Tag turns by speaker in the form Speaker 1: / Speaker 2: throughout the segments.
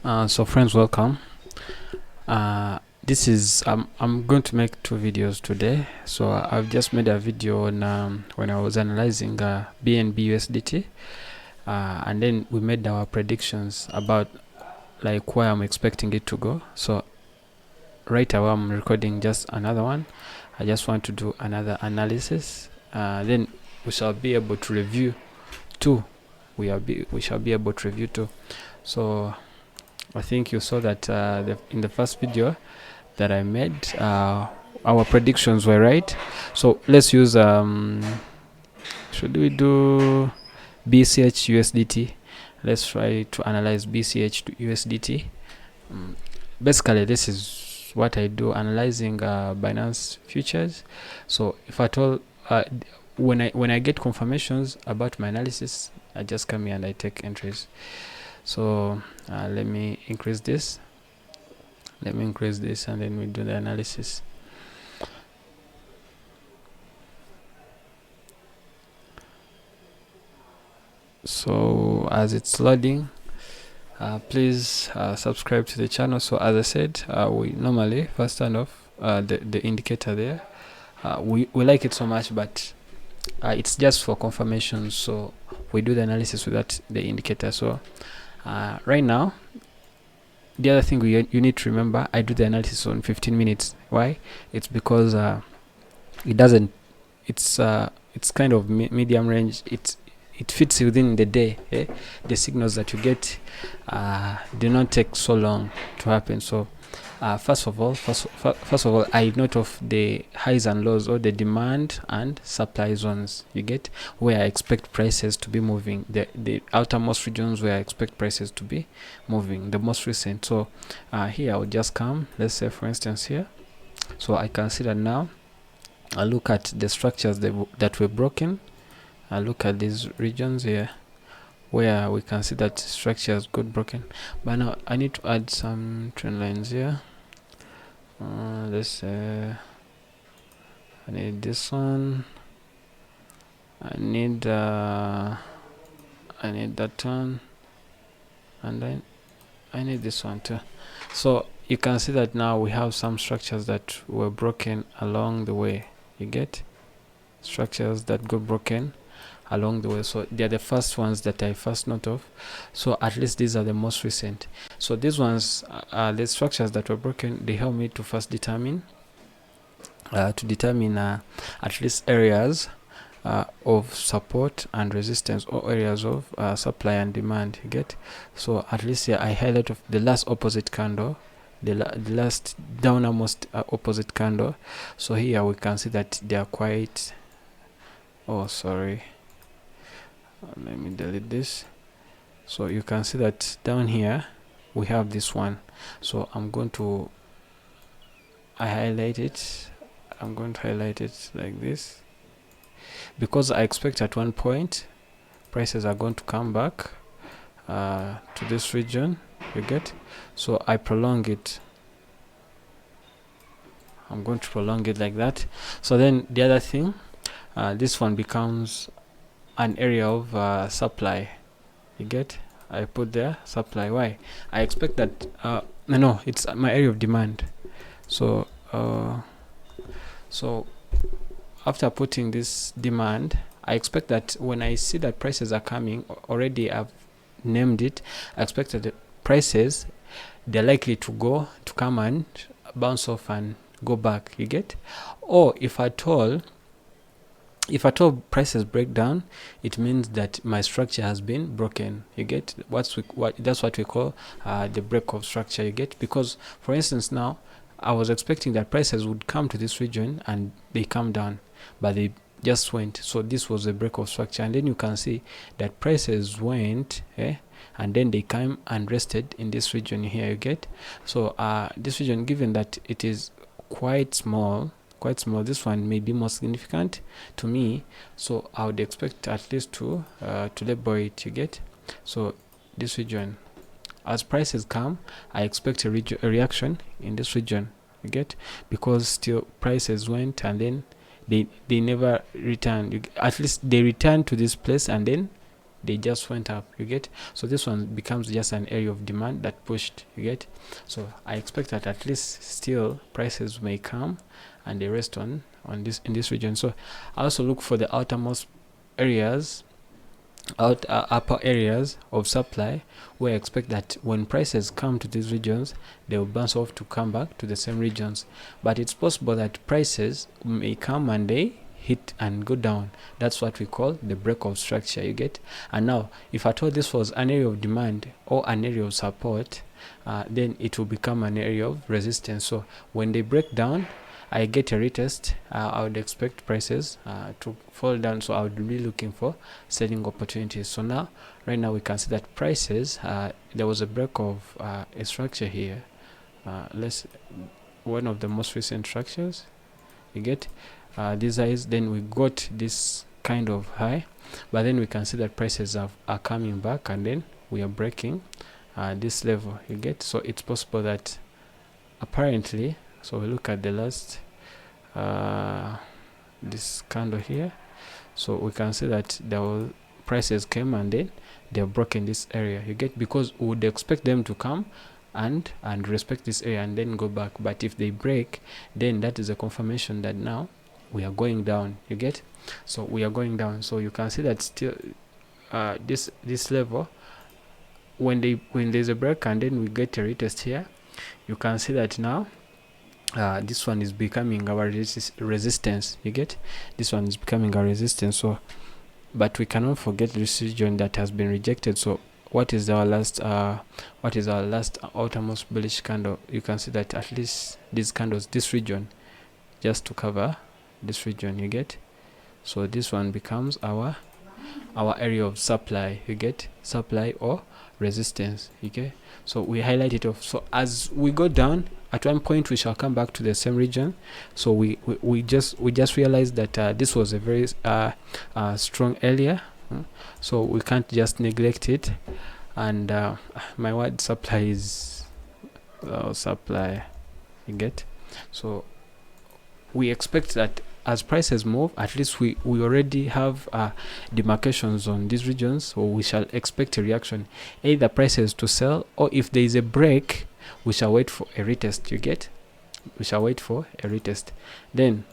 Speaker 1: So friends, welcome. This is I'm going to make two videos today. So I've just made a video on when I was analyzing BNB USDT, and then we made our predictions about like where I'm expecting it to go. So right away I'm recording just another one. I just want to do another analysis. Then we shall be able to review two. We shall be able to review two. So I think you saw that in the first video that I made, our predictions were right. So let's use should we do BCHUSDT? Let's try to analyze BCHUSDT. Basically, this is what I do, analyzing Binance futures. So if at all, when I get confirmations about my analysis, I just come here and I take entries. So let me increase this. And then we do the analysis. So as it's loading, please subscribe to the channel. So as I said, we normally first turn off the indicator there. We like it so much, but it's just for confirmation, so we do the analysis without the indicator. So right now, the other thing you need to remember, I do the analysis on 15 minutes. Why? It's because it's kind of medium range. It fits within the day. The signals that you get do not take so long to happen. So first of all, I note of the highs and lows, or the demand and supply zones, you get, where I expect prices to be moving, the outermost regions where I expect prices to be moving, the most recent. So here I will just come, let's say for instance here. So I can see that now I look at the structures that were broken. I look at these regions here where we can see that structures got broken, but now I need to add some trend lines here. Let's say I need this one, I need that one, and then I need this one too. So you can see that now we have some structures that were broken along the way. You get structures that got broken along the way. So they're the first ones that I first note of. So at least these are the most recent. So these ones are the structures that were broken. They help me to first determine at least areas of support and resistance, or areas of supply and demand, you get. So at least here I highlight of the last opposite candle, the last downmost opposite candle. So here we can see that they are quite, let me delete this. So you can see that down here we have this one. So I'm going to highlight it. I'm going to highlight it like this, because I expect at one point prices are going to come back to this region, you get. So I prolong it. I'm going to prolong it like that. So then the other thing, this one becomes an area of supply, you get. I put there supply. Why? I expect that no, it's my area of demand. So so after putting this demand, I expect that when I see that prices are coming, already I've named it, I expect that the prices, they're likely to come and bounce off and go back, you get. Or if at all prices break down, it means that my structure has been broken, you get. That's what we call the breakout structure, you get. Because for instance, now I was expecting that prices would come to this region and they come down, but they just went. So this was a breakout structure, and then you can see that prices went and then they came and rested in this region here, you get. So this region, given that it is quite small, this one may be more significant to me, so I would expect at least to label it, you get. So this region, as prices come, I expect a reaction in this region, you get, because still prices went and then they never returned. At least they returned to this place and then they just went up, you get. So this one becomes just an area of demand that pushed, you get. So I expect that at least still prices may come and they rest on this in this region. So I also look for the outermost areas, upper areas of supply, where I expect that when prices come to these regions, they will bounce off to come back to the same regions. But it's possible that prices may come and they hit and go down. That's what we call the breakout structure, you get. And now if I thought this was an area of demand or an area of support, then it will become an area of resistance. So when they break down, I get a retest, I would expect prices to fall down, so I would be looking for selling opportunities. So now, right now, we can see that prices, there was a break of a structure here. One of the most recent structures, you get these highs, then we got this kind of high, but then we can see that prices are coming back, and then we are breaking this level, you get. So it's possible that apparently, so we look at the last this candle here, so we can see that the prices came and then they've broken this area, you get, because we would expect them to come and respect this area and then go back. But if they break, then that is a confirmation that now we are going down, you get. So we are going down. So you can see that still this level, when there's a break and then we get a retest here, you can see that now this one is becoming our resistance, you get. This one is becoming our resistance. So but we cannot forget this region that has been rejected. So what is our last outermost bullish candle? You can see that at least these candles, this region, just to cover this region, you get. So this one becomes our area of supply, you get, supply or resistance, okay. So we highlight it off. So as we go down, at one point we shall come back to the same region. So we just realized that this was a very strong area, so we can't just neglect it. And my word supply is supply, you get. So we expect that as prices move, at least we already have demarcations on these regions, so we shall expect a reaction, either prices to sell, or if there is a break, we shall wait for a retest, you get. We shall wait for a retest. Then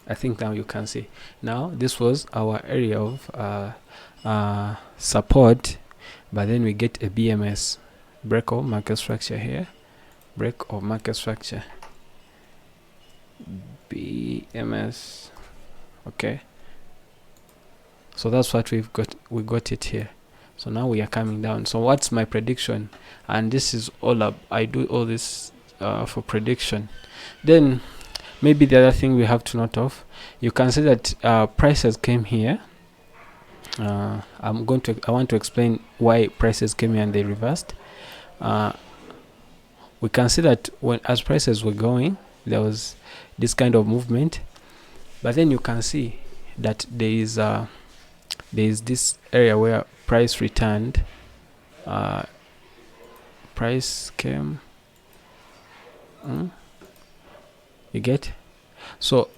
Speaker 1: I think now you can see, now this was our area of support, but then we get a BMS, break of market structure here, break of market structure, BMS, okay. So that's what we got it here. So now we are coming down. So what's my prediction? And this is all up, I do all this for prediction. Then maybe the other thing we have to note off, you can see that prices came here. I want to explain why prices came here and they reversed. We can see that as prices were going, there was this kind of movement, but then you can see that there is this area where price returned, price came, you get. So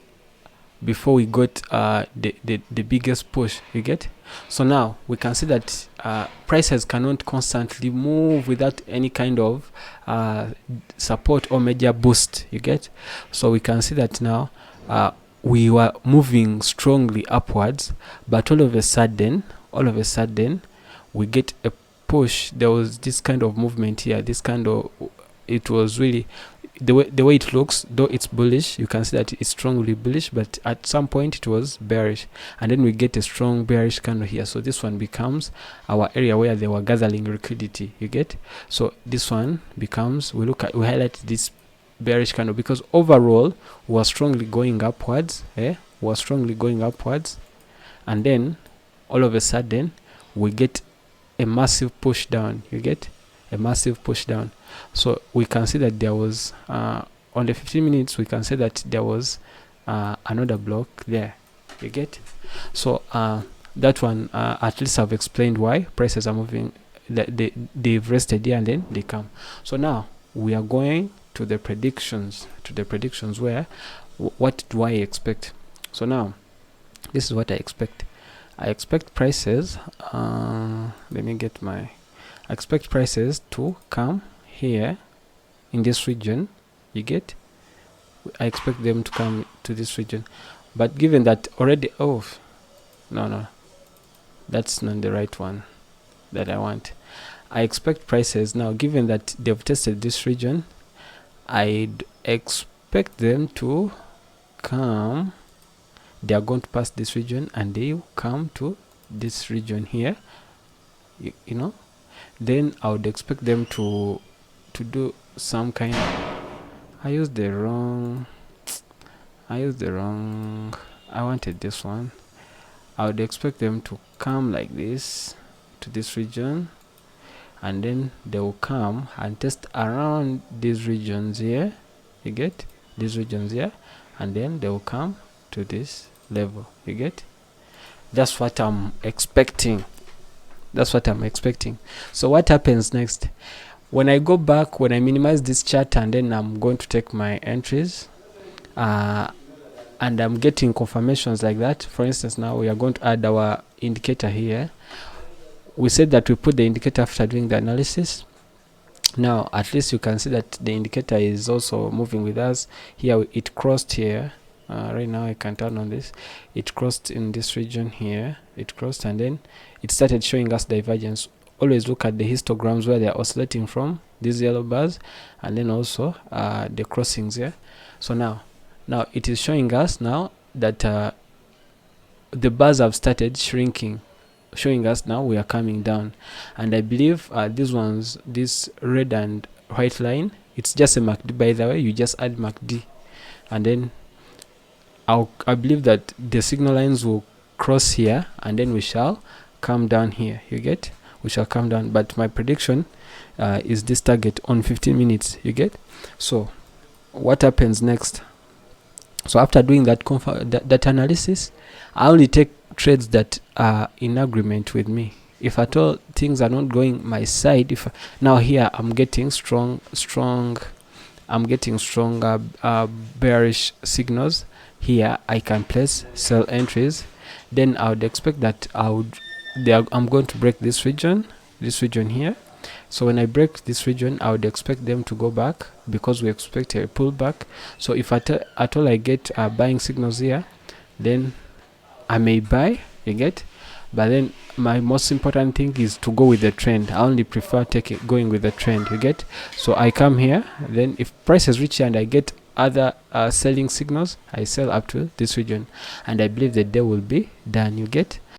Speaker 1: before we got the biggest push, you get. So now we can see that prices cannot constantly move without any kind of support or major boost, you get. So we can see that now we were moving strongly upwards, but all of a sudden we get a push. There was this kind of movement here, this kind of, it was really the way it looks, though it's bullish, you can see that it's strongly bullish, but at some point it was bearish, and then we get a strong bearish candle here. So this one becomes our area where they were gathering liquidity, you get. So this one becomes, we highlight this bearish candle because overall we're strongly going upwards, we're strongly going upwards, and then all of a sudden we get a massive push down, you get, a massive push down. So we can see that there was on the 15 minutes, we can say that there was another block there, you get. So that one, at least I've explained why prices are moving, they've rested here and then they come. So now we are going to the predictions, where what do I expect? So now this is what I expect. I expect prices, let me get my, I expect prices to come here in this region, you get, I expect them to come to this region. But given that already, oh no, that's not the right one that I want. I expect prices now, given that they've tested this region, I'd expect them to come, they are going to pass this region and they will come to this region here, you know, then I would expect them to do some kind of, I used the wrong, I wanted this one. I would expect them to come like this to this region, and then they will come and test around these regions here, you get, these regions here, and then they will come to this level, you get. That's what I'm expecting. So what happens next? When I go back, when I minimize this chart, and then I'm going to take my entries, and I'm getting confirmations like that. For instance, now we are going to add our indicator here. We said that we put the indicator after doing the analysis. Now at least you can see that the indicator is also moving with us. Here it crossed here. Right now I can turn on this. It crossed in this region here. It crossed, and then it started showing us divergence. Always look at the histograms where they are oscillating from, these yellow bars, and then also the crossings here. So now it is showing us now that the bars have started shrinking, showing us now we are coming down. And I believe these ones, this red and white line, it's just a MACD, by the way. You just add MACD, and then I believe that the signal lines will cross here, and then we shall come down here, you get, we shall come down. But my prediction is this target on 15 minutes, you get. So what happens next? So after doing that that analysis, I only take trades that are in agreement with me. If at all things are not going my side, if now here I'm getting strong bearish signals here, I can place sell entries. Then I would expect that I'm going to break this region here. So when I break this region, I would expect them to go back, because we expect a pullback. So if at all I get buying signals here, then I may buy, you get. But then my most important thing is to go with the trend. I only prefer going with the trend, you get. So I come here, then if prices reach here and I get other selling signals, I sell up to this region, and I believe the day will be done, you get.